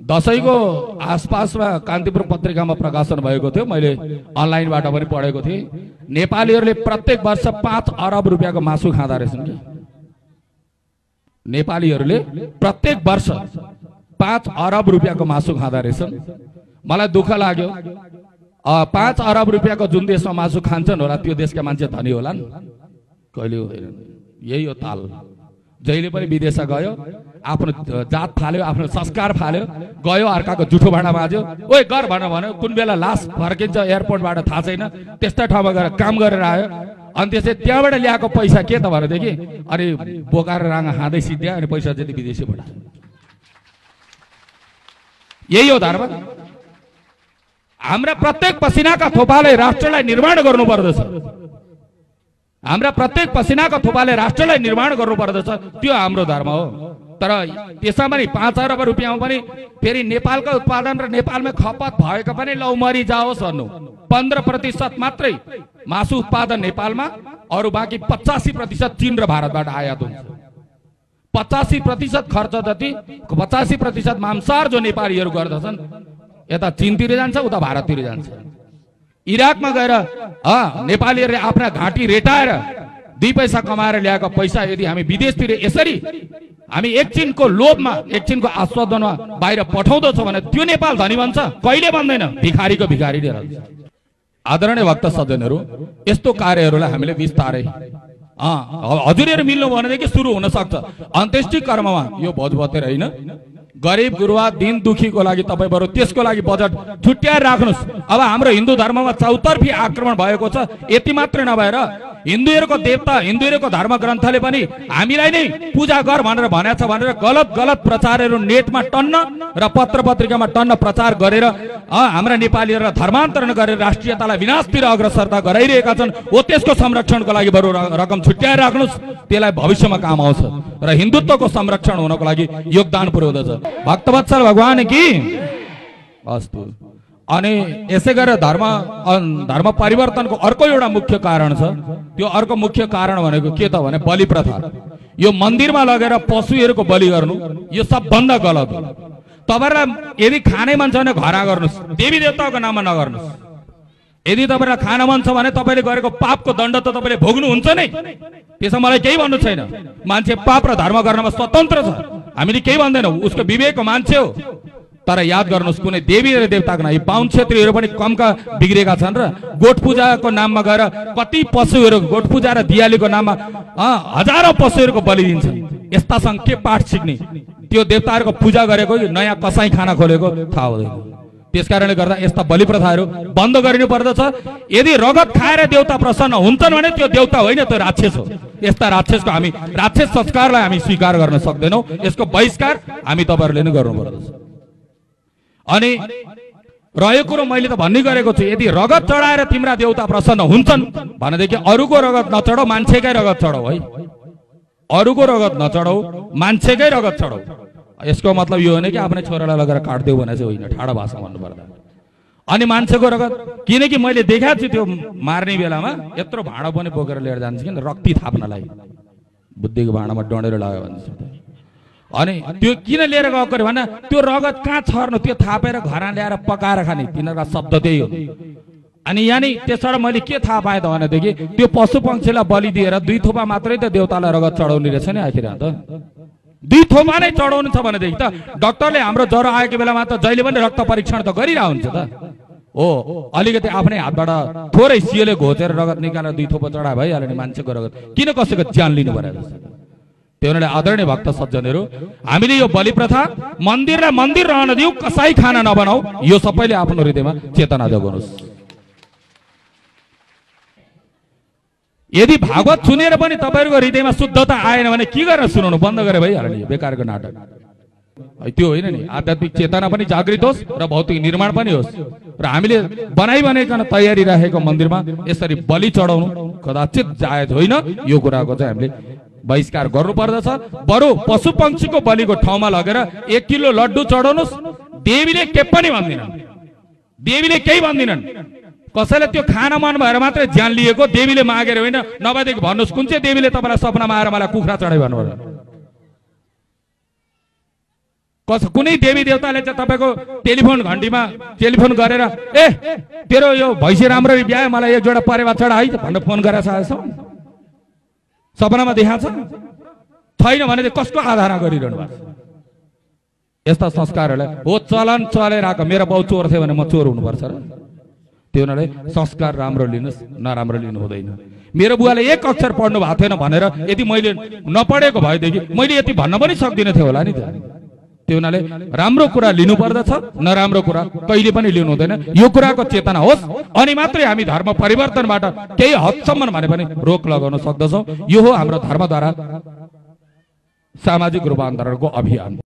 दशैंको आसपासमा कान्तिपुर पत्रिकामा प्रकाशन भएको थियो, मैले अनलाइनबाट पनि पढेको थिएँ। नेपालीहरूले प्रत्येक वर्ष 5 अरब रुपियाँको मासु खाँदा रहेछन् कि नेपालीहरूले प्रत्येक वर्ष 5 अरब रुपियाँको मासु खाँदा रहेछन्। मलाई दुःख लाग्यो, 5 अरब रुपियाँको जुन देशमा मासु खान्छन् होला त्यो देशका मान्छे धनी होलान्? कहिले हुँदैन। यही हो ताल। जहिले पनि विदेशमा गयो, आफ्नो जात फाल्यो, आफ्नो संस्कार फाल्यो, गयो अर्काको जुठो भाँडा माझ्यो, ओए गर भन्यो, कुन बेला लास फर्किन्छ एयरपोर्टबाट थाहा छैन, त्यस्ता ठाउँमा गएर काम गरेर आयो। अनि त्यसै त्यहाँबाट ल्याएको पैसा के त भनेदेखि अनि बोकाएर राँगा खाँदै सिद्ध्या, अनि पैसा चाहिँ विदेशी पठायो। यही हो धर्म। हाम्रा प्रत्येक पसिनाका थोपाले राष्ट्रलाई निर्माण गर्नुपर्दछ। हाम्रा प्रत्येक पसिनाको थोपाले राष्ट्रलाई निर्माण गर्नुपर्दछ, त्यो हाम्रो धर्म हो। तर त्यसमा पनि 5 अरब रुपियाँमा पनि फेरि नेपालको उत्पादन र नेपालमा खपत भएको पनि लौ मरि जाओस् भन्नु। 15% मात्रै मासु उत्पादन नेपालमा, अरू बाँकी 85% चीन र भारतबाट आयात हुन्छ। 85% खर्च जति 85% मांसाहार जो नेपालीहरू गर्दछन् यता चीनतिर जान्छ, उता भारततिर जान्छ। इराकमा गएर नेपालीहरूले आफ्ना घाँटी रेटाएर 2 पैसा कमाएर ल्याएको पैसा यदि हामी विदेशतिर यसरी हामी एकछिनको लोभमा, एकछिनको आस्वादनमा बाहिर पठाउँदछौँ भने त्यो नेपाल धनी बन्छ? कहिले बन्दैन। भिखारीको भिखारी नै रहन्छ। आदरणीय भक्त सज्जनहरू, यस्तो कार्यहरूलाई हामीले बिस्तारै हजुरहरू मिल्नु भनेदेखि सुरु हुन सक्छ। अन्त्येष्टि कर्ममा यो भोज भतेर होइन, गरिब गुरुवा दिन दुखीको लागि तपाईँ बरु त्यसको लागि बजेट छुट्याएर राख्नुहोस्। अब हाम्रो हिन्दू धर्ममा चौतर्फी आक्रमण भएको छ। यति मात्र नभएर हिन्दूहरूको देवता, हिन्दूहरूको धर्म ग्रन्थले पनि हामीलाई नै पूजा गर भनेर भनेको छ भनेर गलत प्रचारहरू नेटमा टन्न र पत्र पत्रिकामा टन्न प्रचार गरेर हाम्रा नेपालीहरूलाई धर्मान्तरण गरेर राष्ट्रियतालाई विनाशतिर अग्रसरता गराइरहेका छन्। हो त्यसको संरक्षणको लागि बरु रकम छुट्याएर राख्नुहोस्, त्यसलाई भविष्यमा काम आउँछ र हिन्दुत्वको संरक्षण हुनको लागि योगदान पुर्याउँदछ। भक्तवत्सल भगवान की अस्तु। अनि यसै गरेर धर्म परिवर्तनको अर्को एउटा मुख्य कारण छ। त्यो अर्को मुख्य कारण भनेको के त भने बलि प्रथा। यो मन्दिरमा लगेर पशुहरूको बलि गर्नु यो सबभन्दा गलत हो। तपाईहरुलाई यदि खानै मन छ भने घर गर्नुस्, देवी देवताको नाममा नगर्नुस्। यदि तपाईहरुलाई खान मन छ भने तपाईले गरेको पापको दण्ड त तपाईले भोग्नुहुन्छ नै। त्यसमा मलाई केही भन्नु छैन। मान्छे पाप र धर्म गर्नमा स्वतन्त्र छ, हामीले केही भन्दैनौँ, उसको विवेकको मान्छे हो। तर याद गर्नुहोस्, कुनै देवी र देवताको नाम, बाहुन क्षेत्रीहरू पनि कमका बिग्रेका छन् र गोठ पूजाको नाममा गएर कति पशुहरू, गोठ पूजा र दियालीको नाममा हजारौं पशुहरूको बलि दिन्छन्। यस्तासँग के पाठ सिक्ने? त्यो देवताहरूको पूजा गरेको नयाँ कसाई खाना खोलेको थाहा हुँदैन। त्यसकारणले गर्दा यस्ता बलि प्रथाहरू बन्द गरिनु पर्दछ। यदि रगत खाएर देवता प्रसन्न हुन्छन् भने त्यो देवता होइन, त्यो राक्षस हो। यस्ता राक्षसको हामी राक्षस संस्कारलाई हामी स्वीकार गर्न सक्दैनौँ। यसको बहिष्कार हामी तपाईहरुले नै गर्नुपर्दछ। अनि रहेको कुरो मैले त भन्ने गरेको छु, यदि रगत चढाएर तिम्रा देवता प्रसन्न हुन्छन् भनेदेखि अरूको रगत नचढाऊ, मान्छेकै रगत चढाऊ है। अरूको रगत नचढाऊ, मान्छेकै रगत चढाऊ। यसको मतलब यो होइन कि आफ्नै छोरालाई लगेर काट्देऊ भने चाहिँ होइन, ठाडो भाषा भन्नुपर्दा। अनि मान्छेको रगत, किनकि मैले देखाएको छु त्यो मार्ने बेलामा यत्रो भाँडा पनि बोकेर लिएर जान्छ कि रक्ती थाप्नलाई, बुद्धिको भाँडामा डढेर लाग्यो भन्छ। अनि त्यो किन लिएर गएको अरे भने त्यो रगत कहाँ छर्नु, त्यो थापेर घर ल्याएर पकाएर खाने, तिनीहरूका शब्द त्यही हो। अनि यानी त्यसबाट मैले के थाहा पाएँ त भनेदेखि त्यो पशु पक्षीलाई बलि दिएर 2 थोपा मात्रै त देवतालाई रगत चढाउने रहेछ नि। आखिर त 2 थोपा नै चढाउनु छ भनेदेखि त डाक्टरले हाम्रो ज्वरो आएको बेलामा त जहिले पनि रक्त परीक्षण त गरिरहेको हुन्छ त हो। अलिकति आफ्नै हातबाट थोरै सियोले घोचेर रगत निकालेर 2 थोपा चढाए भइहाल्यो नि। मान्छेको रगत किन कसैको ज्यान लिनु पर्यो? त्यो हुनाले आदरणीय भक्त सज्जनहरू, हामीले यो बलि प्रथा मन्दिरलाई मन्दिर रहन दिऊ, कसाई खाना नबनाऊ, यो सबैले आफ्नो हृदयमा चेतना जगाउनुहोस्। यदि भागवत सुनेर पनि तपाईहरुको हृदयमा शुद्धता आएन भने के गरेर सुनाउनु? बन्द गरे भइहाल्यो नि, बेकारको नाटक। त्यो होइन नि, आध्यात्मिक चेतना पनि जागृत होस् र भौतिक निर्माण पनि होस्। र हामीले बनाइकन तयारी राखेको मन्दिरमा यसरी बलि चढाउनु कदाचित जायज होइन। यो कुराको चाहिँ हामीले बहिष्कार गर्नुपर्दछ। बरु पशु पक्षीको बलिको ठाउँमा लगेर 1 किलो लड्डु चढाउनुहोस्। देवीले के पनि भन्दिनन्, देवीले केही भन्दिनन्। कसैले त्यो खान मन भएर मात्रै ज्यान लिएको, देवीले मागेर होइन। नभएदेखि भन्नुहोस् कुन चाहिँ देवीले तपाईँलाई सपनामा आएर मलाई कुखुरा चढाइ भन्नुभयो? कुनै देवी देवताले चाहिँ तपाईँको टेलिफोन घन्टीमा टेलिफोन गरेर ए तेरो यो भैँसी राम्ररी ब्याए मलाई एक जोडा परेवा चढा है भनेर फोन गरेर आएछ सपनामा देखाएको छैन भने चाहिँ कसको आधारमा गरिरहनु भएको छ यस्ता संस्कारहरूलाई हो चलन चलेर आएको मेरो बाउ चोर थियो भने म चोर हुनुपर्छ र त्यो हुनाले संस्कार राम्रो लिनुहोस् नराम्रो लिनु हुँदैन मेरो बुवाले एक अक्षर पढ्नु भएको थिएन भनेर यदि मैले नपढेको भएदेखि मैले यति भन्न पनि सक्दिनँ थियो होला नि त त्यो हुनाले राम्रो कुरा लिनु पर्दछ नराम्रो कुरा कहिले पनि लिनु हुँदैन यो कुराको चेतना होस् अनि मात्रै हामी धर्म परिवर्तनबाट केही हदसम्म भने पनि रोक लगाउन सक्दछौँ यो हो हाम्रो धर्मद्वारा सामाजिक रूपान्तरणको अभियान